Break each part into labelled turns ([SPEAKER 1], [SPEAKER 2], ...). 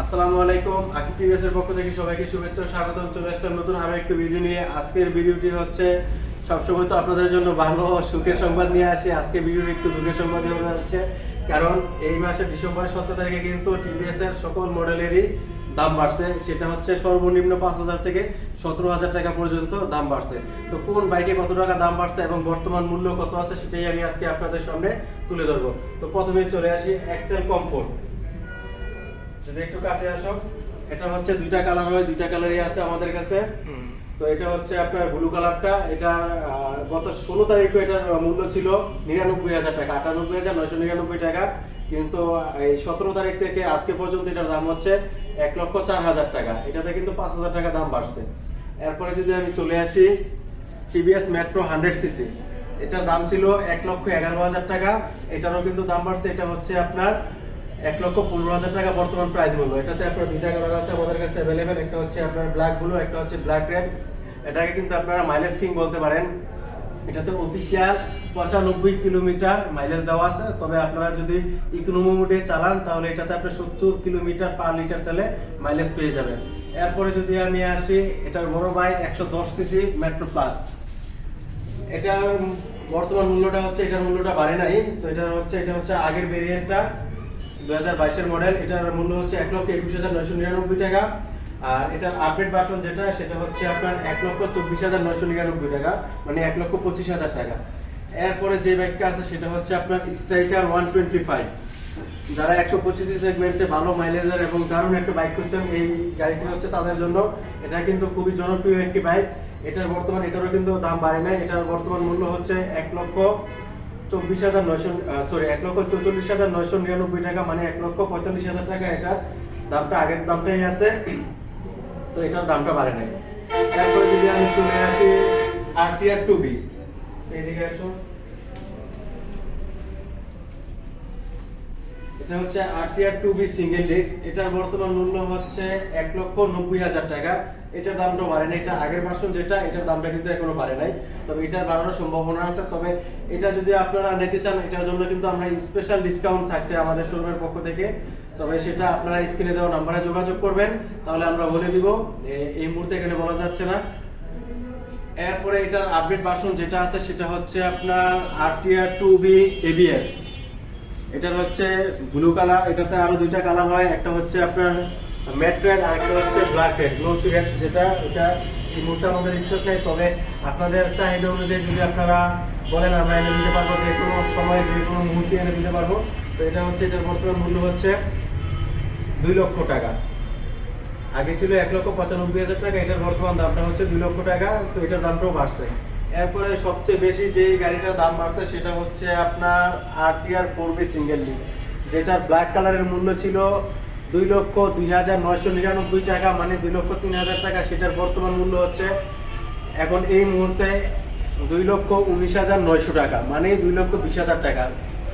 [SPEAKER 1] আসসালামু আলাইকুম। আকিব টিভিএস এর পক্ষ থেকে সবাইকে শুভেচ্ছা ও স্বাগতম। চলে আসলাম নতুন আরো একটি ভিডিও নিয়ে। আজকের ভিডিওটি হচ্ছে সবসময় তো আপনাদের জন্য ভালো সুখের সংবাদ নিয়ে আসি। আজকে ভিডিওটি একটু দুঃখের সংবাদ হয়ে যাচ্ছে, কারণ এই মাসের ডিসেম্বরের 17 তারিখে কিন্তু টিভিএস এর সকল মডেলেরই দাম বাড়ছে। সেটা হচ্ছে সর্বনিম্ন 5,000 থেকে 17,000 টাকা পর্যন্ত দাম বাড়ছে। তো কোন বাইকে কত টাকা দাম বাড়ছে এবং বর্তমান মূল্য কত আছে সেটাই আমি আজকে আপনাদের সামনে তুলে ধরবো। তো প্রথমে চলে আসি এক্সেল কমফোর্ট। যদি একটু কাছে আসো, এটা হচ্ছে দুইটা কালার হয়, দুইটা কালারই আছে আমাদের কাছে। তো এটা হচ্ছে আপনার ব্লু কালারটা। এটা গত 16 তারিখে এটার মূল্য ছিল 99,000 টাকা, 98,999 টাকা। কিন্তু এই 17 তারিখ থেকে আজকে পর্যন্ত এটার দাম হচ্ছে 1,04,000 টাকা। এটাতে কিন্তু 5,000 টাকা দাম বাড়ছে। এরপরে যদি আমি চলে আসি টিভিএস মেট্রো 100cc, এটার দাম ছিল 1,11,000 টাকা। এটারও কিন্তু দাম বাড়ছে। এটা হচ্ছে আপনার 1,15,000 টাকা বর্তমান প্রাইস মূল্য। এটাতে আপনার দুইটা কালার আছে আমাদের কাছে অ্যাভেলেবেল। একটা হচ্ছে আপনার ব্ল্যাক ব্লু, একটা হচ্ছে ব্ল্যাক রেড। এটাকে কিন্তু আপনারা মাইলেজ কিং বলতে পারেন। এটাতে অফিশিয়াল 95 কিলোমিটার মাইলেজ দেওয়া আছে। তবে আপনারা যদি ইকোনমি মোডে চালান তাহলে এটাতে আপনি 70 কিলোমিটার পার লিটার তেলে মাইলেজ পেয়ে যাবেন। এরপরে যদি আমি আসি এটার বড় বাইক 110cc মেট্রো প্লাস। এটার বর্তমান মূল্যটা হচ্ছে, এটার মূল্যটা বাড়ে নাই। তো এটা হচ্ছে আগের ভেরিয়েন্টটা 2022 এর মডেল। এটার মূল্য হচ্ছে 1,21,999 টাকা। আর এটার আপডেট ভার্সন যেটা, সেটা হচ্ছে আপনার 1,24,999 টাকা, মানে 1,25,000 টাকা। এরপরে যে বাইকটা আছে সেটা হচ্ছে আপনার স্ট্রাইকার 125। যারা 125 সেগমেন্টে ভালো মাইলেজের এবং দারুণ একটা বাইক খুঁজছেন, এই গাড়িটি হচ্ছে তাদের জন্য। এটা কিন্তু খুবই জনপ্রিয় একটি বাইক। এটার বর্তমান, এটারও কিন্তু দাম বাড়ে নাই। এটার বর্তমান মূল্য হচ্ছে 1,44,999 টাকা, মানে 1,45,000 টাকা। এটার দামটা আগের দামটাই আছে, তো এটার দামটা বাড়ে নাই। তারপরে যদি আমি চলে আসি আরটিআর 2B, এইদিকে আসো। এটা হচ্ছে আরটিআর 2B সিঙ্গেল ডিস্ক। এটার বর্তমান মূল্য হচ্ছে 1,90,000 টাকা। এটার দামটা বাড়ে নাই। এটা আগের ভার্সন যেটা, এটার দামটা কিন্তু এখনো বাড়ে নাই। তবে এটার বাড়ানোর সম্ভাবনা আছে। তবে এটা যদি আপনারা নিতে চান, এটার জন্য কিন্তু আমরা স্পেশাল ডিসকাউন্ট থাকছে আমাদের শোরুমের পক্ষ থেকে। তবে সেটা আপনারা স্ক্রিনে দেওয়া নাম্বারে যোগাযোগ করবেন, তাহলে আমরা বলে দিব। এই মুহূর্তে এখানে বলা যাচ্ছে না। এরপরে এটার আপডেট ভার্সন যেটা আছে সেটা হচ্ছে আপনার আরটিআর 2B ABS। এটার হচ্ছে ব্লু কালার। এটাতে আরো দুইটা কালার হয়, একটা হচ্ছে আপনার ম্যাট রেড আর একটা হচ্ছে ব্ল্যাক রেড, গ্লোসি রেড যেটা। এটা এই মুহূর্তে আমাদের স্টক নেই। তবে আপনাদের চাহিদা অনুযায়ী যদি আপনারা বলেন, আমরা এনে দিতে পারবো, যে কোনো সময় যে কোনো মুহূর্তে এনে দিতে পারবো। তো এটা হচ্ছে, এটার বর্তমান মূল্য হচ্ছে 2 লক্ষ টাকা। আগে ছিল 1,95,000 টাকা। এটার বর্তমান দামটা হচ্ছে 2 লক্ষ টাকা। তো এটার দামটাও বাড়ছে। এরপরে সবচেয়ে বেশি যে গাড়িটার দাম বাড়ছে সেটা হচ্ছে আপনার আরটিআর 4B সিঙ্গেল ডিস্ক, যেটার ব্ল্যাক কালারের মূল্য ছিল 2,02,999 টাকা, মানে 2,03,000 টাকা। সেটার বর্তমান মূল্য হচ্ছে এখন এই মুহূর্তে 2,19,900 টাকা, মানে 2,20,000 টাকা।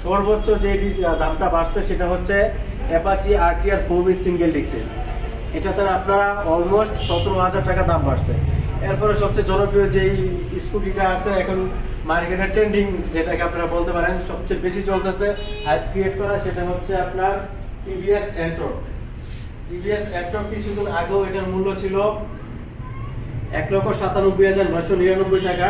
[SPEAKER 1] সর্বোচ্চ যে দামটা বাড়ছে সেটা হচ্ছে অ্যাপাচি আরটিআর 4B সিঙ্গেল ডিস্কের। এটাতে আপনারা অলমোস্ট 17,000 টাকা দাম বাড়ছে। এরপরে সবচেয়ে জনপ্রিয় যেই স্কুটিটা আছে এখন মার্কেটে ট্রেন্ডিং, যেটাকে আপনারা বলতে পারেন সবচেয়ে বেশি চলতেছে, হাইপ ক্রিয়েট করা, সেটা হচ্ছে আপনার টিভিএস এন্ট্রো। টিভিএস এন্ট্রো কিছুদিন আগেও এটার মূল্য ছিল 1,97,999 টাকা।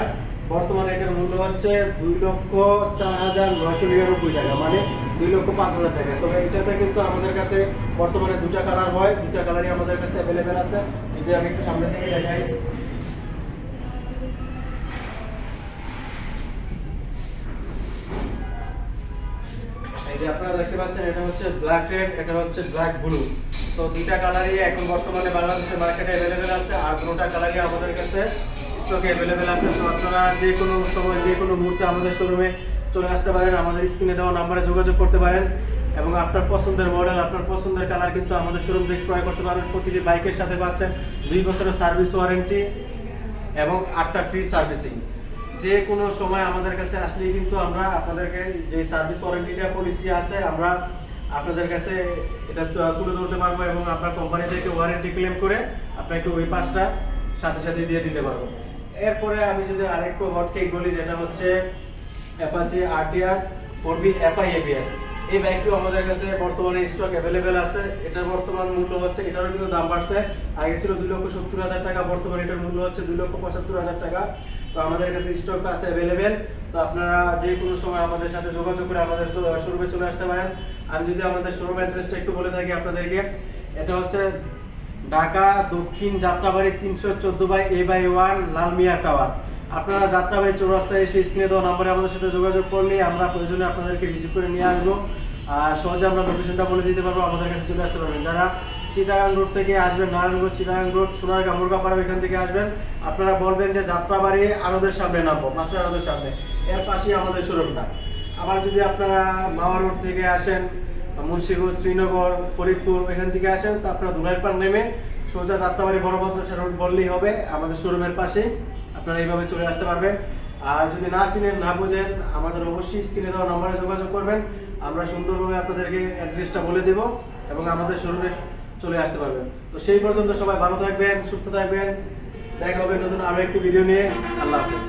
[SPEAKER 1] বর্তমানে এটার মূল্য হচ্ছে 2,04,999 টাকা, মানে 2,05,000 টাকা। তবে এটাতে কিন্তু আমাদের কাছে বর্তমানে দুটা কালার হয়, দুটা কালারই আমাদের কাছে অ্যাভেলেবেল আছে। যদি আমি একটু সামনে থেকে দেখাই, এই যে আপনারা দেখতে পাচ্ছেন, এটা হচ্ছে ব্ল্যাক রেড, এটা হচ্ছে ব্ল্যাক ব্লু। তো দুইটা কালারই এখন বর্তমানে বাংলাদেশের মার্কেটে অ্যাভেলেবেল আছে, আর দুটোটা কালারই আমাদের কাছে স্টকে অ্যাভেলেবেল আছে। তো আপনারা যে কোনো সময় যে কোনো মুহূর্তে আমাদের শোরুমে চলে আসতে পারেন, আমাদের স্ক্রিনে দেওয়া নাম্বারে যোগাযোগ করতে পারেন এবং আপনার পছন্দের মডেল, আপনার পছন্দের কালার কিন্তু আমাদের শোরুম থেকে ক্রয় করতে পারেন। প্রতিটি বাইকের সাথে পাচ্ছেন 2 বছরের সার্ভিস ওয়ারেন্টি এবং 8টা ফ্রি সার্ভিসিং। যে কোনো সময় আমাদের কাছে আসলেই কিন্তু আমরা আপনাদেরকে যে সার্ভিস ওয়ারেন্টিটা পলিসি আছে, আমরা আপনাদের কাছে এটা তুলে ধরতে পারবো এবং আপনার কোম্পানি থেকে ওয়ারেন্টি ক্লেম করে আপনাকে ওই পাসটা সাথে সাথে দিয়ে দিতে পারবো। এরপরে আমি যদি আরেকটু হট কেক বলি, যেটা হচ্ছে Apache RTR 4B FI ABS। এই বাইকটিও আমাদের কাছে বর্তমানে স্টক অ্যাভেলেবেল আছে। এটার বর্তমান মূল্য হচ্ছে, এটারও কিন্তু দাম বাড়ছে, আগে ছিল 2,70,000 টাকা, বর্তমানে এটার মূল্য হচ্ছে 2,75,000 টাকা। তো আমাদের কাছে স্টক আছে অ্যাভেলেবেল। তো আপনারা যে কোনো সময় আমাদের সাথে যোগাযোগ করে আমাদের শোরুমে চলে আসতে পারেন। আমি যদি আমাদের শোরুম অ্যাড্রেসটা একটু বলে থাকি আপনাদেরকে, এটা হচ্ছে ঢাকা দক্ষিণ যাত্রাবাড়ি 314/A/1 লালমিয়া টাওয়ার। আপনারা যাত্রাবাড়ি চৌরাস্তায় এসে স্ক্রিনে দেওয়া নম্বরে আমাদের সাথে যোগাযোগ করলে আমরা প্রয়োজনে আপনাদেরকে রিসিভ করে নিয়ে আসবো। আর সহজে আমরা লোকেশনটা বলে দিতে পারবো, আমাদের কাছে চলে আসতে পারবেন। যারা চিটাগাং রোড থেকে আসবেন, নারায়ণগঞ্জ চিটাগাং রোড সোনারগাঁ মুরগাপাড়া ওইখান থেকে আসবেন, আপনারা বলবেন যে যাত্রাবাড়ি আরদের সামনে নামবো, মাছের আরদের সামনে, এর পাশেই আমাদের শোরুমটা। আবার যদি আপনারা মাওয়া রোড থেকে আসেন, মুন্সিগঞ্জ, শ্রীনগর, ফরিদপুর এখান থেকে আসেন, তো আপনারা দুলাইপাড় নেমে সোজা যাত্রাবাড়ি বড় মাদ্রাসা রোড বললেই হবে, আমাদের শোরুমের পাশেই আপনারা এইভাবে চলে আসতে পারবেন। আর যদি না চিনেন, না বুঝেন, আমাদের অবশ্যই স্ক্রিনে দেওয়া নম্বরে যোগাযোগ করবেন, আমরা সুন্দরভাবে আপনাদেরকে অ্যাড্রেসটা বলে দেব এবং আমাদের শোরুমে চলে আসতে পারবেন। তো সেই পর্যন্ত সবাই ভালো থাকবেন, সুস্থ থাকবেন, দেখা হবে নতুন আরো একটি ভিডিও নিয়ে। আল্লাহ হাফেজ।